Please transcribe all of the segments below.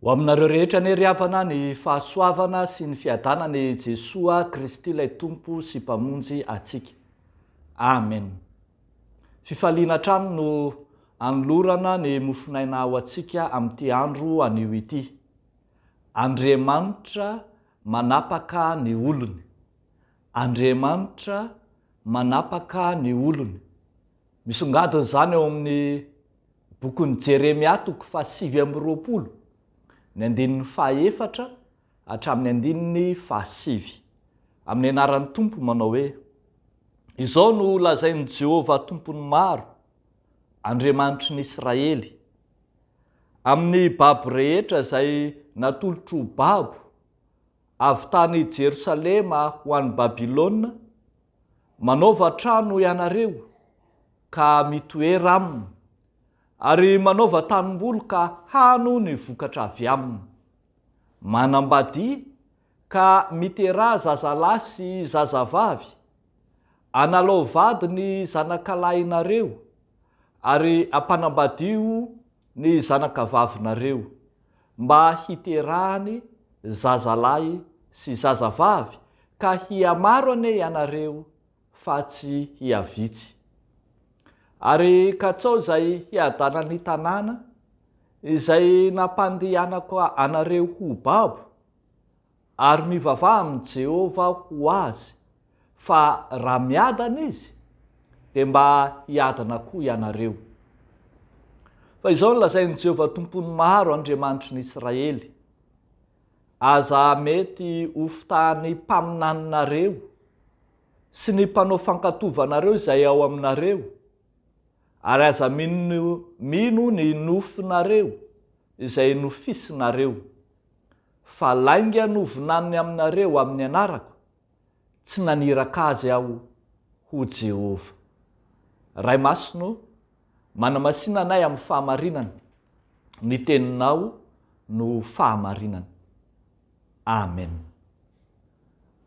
Ho aminareo rehetra ny riavana ny fahasoavana sy ny fiadanany Jesoa Kristy ilay tompo sy mpamonjy atsika. Amen. Fifaliana trano no anolorana ny mofinaina ao atsika amin'ity andro anio ity. Andriamanitra manapaka ny olony. Andriamanitra manapaka ny olony. Misongadina izany ao amin'ny bokin'ny Jeremia toko 7:20, ny andinin'ny 4 hatramin'ny andinin'ny 7. Amin'ny anaran'ny Tompo manao hoe: izao no lazain'i Jehova tompony maro, Andriamanitry ny Israely. Amin'ny babo rehetra izay natolotro babo avy tany Jerosalema ho an'ny Babilôna, manaova trano ianareo ka mitoera aminy, ary manaova tanimboly ka hano ny vokatra avy aminy. Manambady ka miteraha zazalahy sy zazavavy, analao vady ny zanakalahinareo, ary ampanambadio ny zanakavavinareo, mba hiterahany zazalahy sy zazavavy, ka hiamaro ane ianareo fa tsy hiavitsy. Ary katsao izay hiadanany tanàna izay nampandehanako anareo ho babo, ary mivavaha amin'ny Jehova ho azy, fa raha miadana izy dia mba hiadana koa ianareo. Fa izao no lazain'i Jehova tompony maro, Andriamanitry ny Israely. Aza mety ho fitahany mpaminaninareo sy ny mpanao fankatovanareo izay ao aminareo, ary aza mino ny nofinareo izay nofisinareo, fa lainga novinaniny aminareo amin'ny anarako, tsy naniraka azy aho ho Jehova. Ray Masino, manamasina anay amin'ny fahamarinana, ny teninao no fahamarinana. Amen.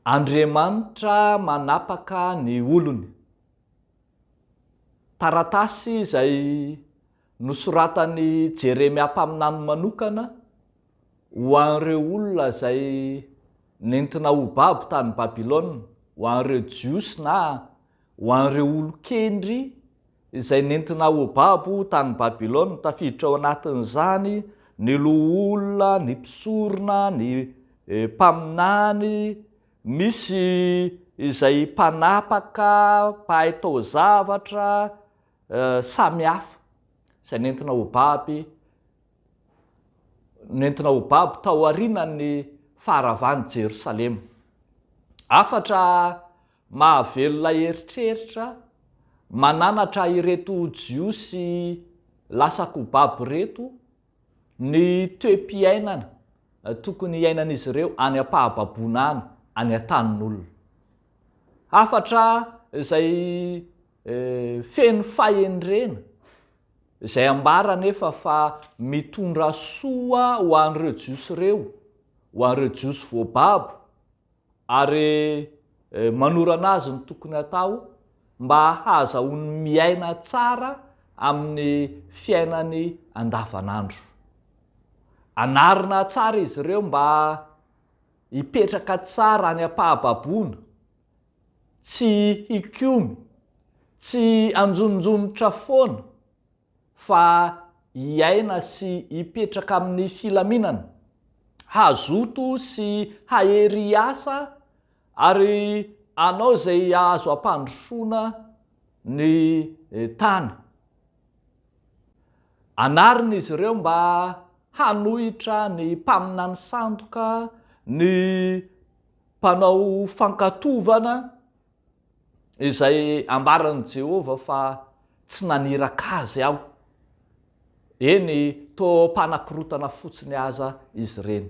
Andriamanitra manapaka ny olony. Taratasy izay nosoratan'i Jeremia mpaminany manokana ho an'ireo olona izay nentina ho babo tany Babilôna, ho an'ireo jiosy na ho an'ireo olon-kendry izay nentina ho babo tany Babilôna. Tafiditra ao anatin'izany ny loholona, ny mpisorona, ny mpaminany, misy izay mpanapaka, mpahay taozavatra samihafa izay nentina ho babo tao aorianan'ny faharavan'i Jerosalema. Afatra mahavelona eritreritra mananatra ireto jiosy lasako babo reto ny toe-piainana tokony iainan'izy ireo any am-pahababoana any, any an-tanin'olona. Afatra izay feno fahendrena izay ambara nefa fa mitondra soa ho an'ireo jiosy ireo, ho an'ireo jiosy voababo, ary manorana azy ny tokony atao mba hahazoany miaina tsara amin'ny fiainany andavanandro. Anarina tsara izy ireo mba hipetraka tsara any am-pahababoana, tsy hikomy, tsy anjononjonitra foana, fa hiaina sy hipetraka amin'ny filaminana, hazoto sy hahery asa, ary anao izay azo ampandrosoana ny tany. Anarina izy ireo mba hanohitra ny mpaminany sandoka, ny mpanao fankatovana izay ambaran'i Jehova fa tsy naniraka azy aho. Eny, toa mpanakorotana fotsiny aza izy ireny.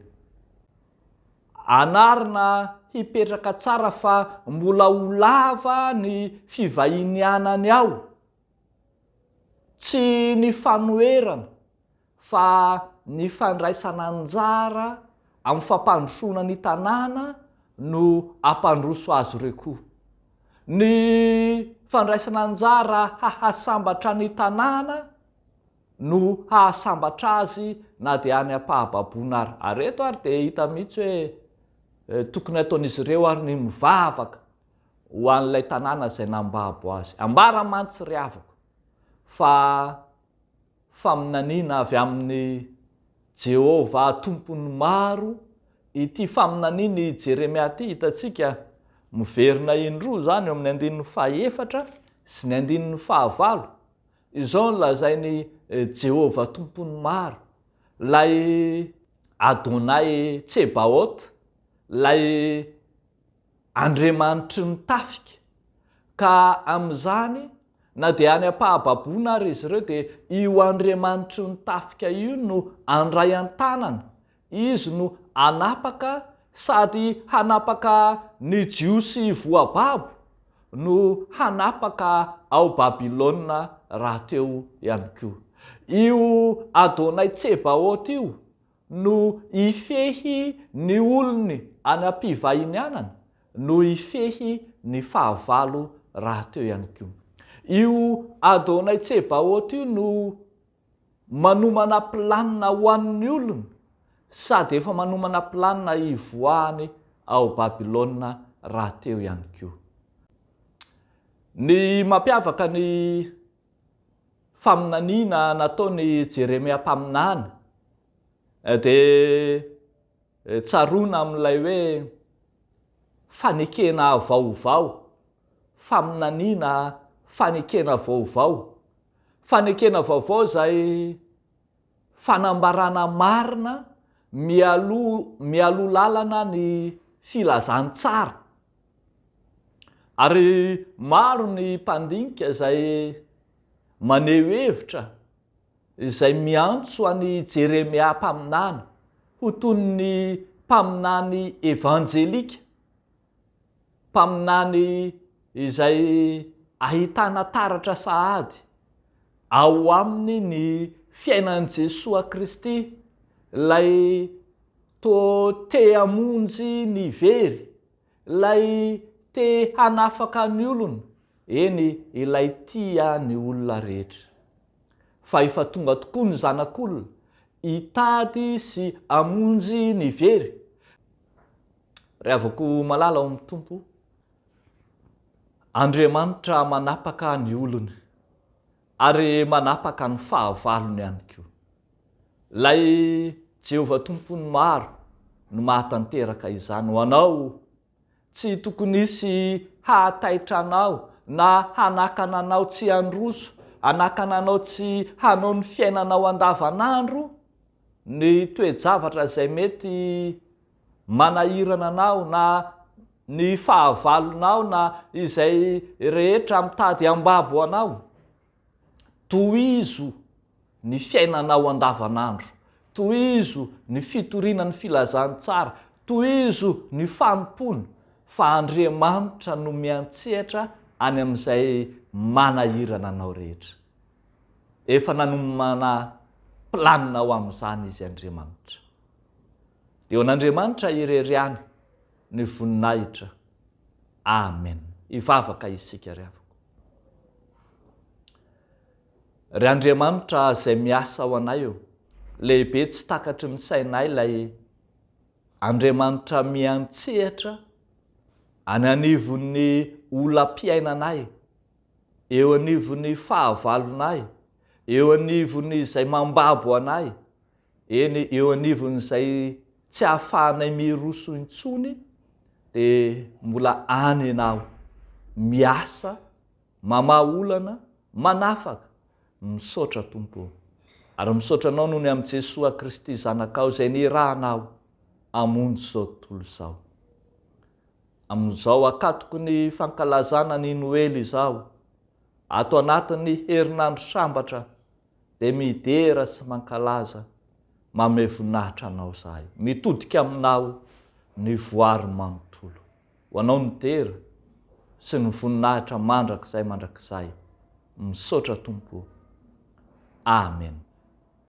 Anarina hipetraka tsara fa mbola ho lava ny fivahinianany ao, tsy ny fanoherana fa ny fandraisana anjara amin'ny fampandrosoana ny tanàna no ampandroso azy ireo koa. Ny fandraisana anjara hahasambatra ny tanàna no hahasambatra azy na dia any ampahababona ary reto ary dia hita mihitsy hoe tokony ataon'izy ireo ary ny mivavaka ho an'ilay tanàna izay nambabo azy ambara mantsy ry avako fa faminaniana avy amin'ny Jehova tompony maro ity faminaniany Jeremia ty hitantsika miverina indroa zany eo amin'ny 14 sy ny 15 izao nolazainy Jehova tompony maro lay Adonai Tsebaoth lay Andriamanitry ny tafika ka amin'izany na dia any ampahababona ary izy ireo dia io Andriamanitry ny tafika io no andray an-tanana izy no anapaka sady hanapaka ny jiosy voababo no hanapaka ao Babilôna raha teo ihany koa. Io Adonai Tsebaoth io no ifehy ny olony any am-pivahinianana no ifehy ny fahavalo raha teo ihany koa. Io Adonai Tsebaoth io no manomana planina ho an'ny olona sady efa manomana planina hivoahany ao Babilôna raha teo ihany koa. Ny mampiavaka ny faminaniana nataony Jeremia mpaminany dia tsaroana amin'ilay hoe fanekena vaovao, faminaniana fanekena vaovao. Fanekena vaovao izay fanambarana marina mialo lalana ny filazantsara. Ary maro ny mpandinika izay maneho hevitra izay miantso any Jeremia mpaminany ho toy ny mpaminany evanjelika, mpaminany izay ahitana taratra sahady ao aminy ny fiainan'i Jesoa Kristy, lay te hamonjy ny very, lay te hanafaka ny olona, eny ilay tia ny olona rehetra. Fa efa tonga tokoa ny zanak'olona hitady sy hamonjy ny very. Ry havako malala ao amin'ny Tompo, Andriamanitra manapaka ny olona ary manapaka ny fahavalony ihany koa. Lay Jehova tompony maro no mahatanteraka izany ho anao. Tsy tokony hisy hahataitra anao na hanakana anao tsy handroso, hanakana anao tsy hanao ny fiainanao andavanandro, ny toe-javatra izay mety manahirana anao na ny fahavalonao na izay rehetra mitady hambabo anao. Tohizo ny fiainanao andavanandro, tohizo ny fitoriana ny filazantsara, tohizo ny fanompony, fa Andriamanitra no miantsehatra any amin'izay manahirana anao rehetra. Efa nanomana planina ho amin'izany izy Andriamanitra. Dia an'Andriamanitra ireriany ny voninahitra. Amen. Ivavaka isika ry havako. Ry Andriamanitra izay miasa ao anay eo, lehibe tsy takatry ny sainay lay Andriamanitra miantsehatra any anivon'ny olam-piainanay, eo anivon'ny fahavalonay, eo anivon'ny izay mambabo anay, eny eo anivon'izay tsy ahafahanay miroso intsony, dia mbola any ianao miasa, mamaha olana, manafaka. Misaotra Tompo, ary misaotra anao noho ny amin'i Jesoa Kristy zanakao izay nirahanao hamonjy izao tontolo izao. Amin'izao akatoko ny fankalazana ny Noely izao, ato anatin'ny herinandro sambatra, dia midera sy mankalaza manome voninahitra anao izahay, mitodika aminao ny voary manontolo. Ho anao ny tera sy ny voninahitra mandrakizay. Misaotra Tompo. Amen.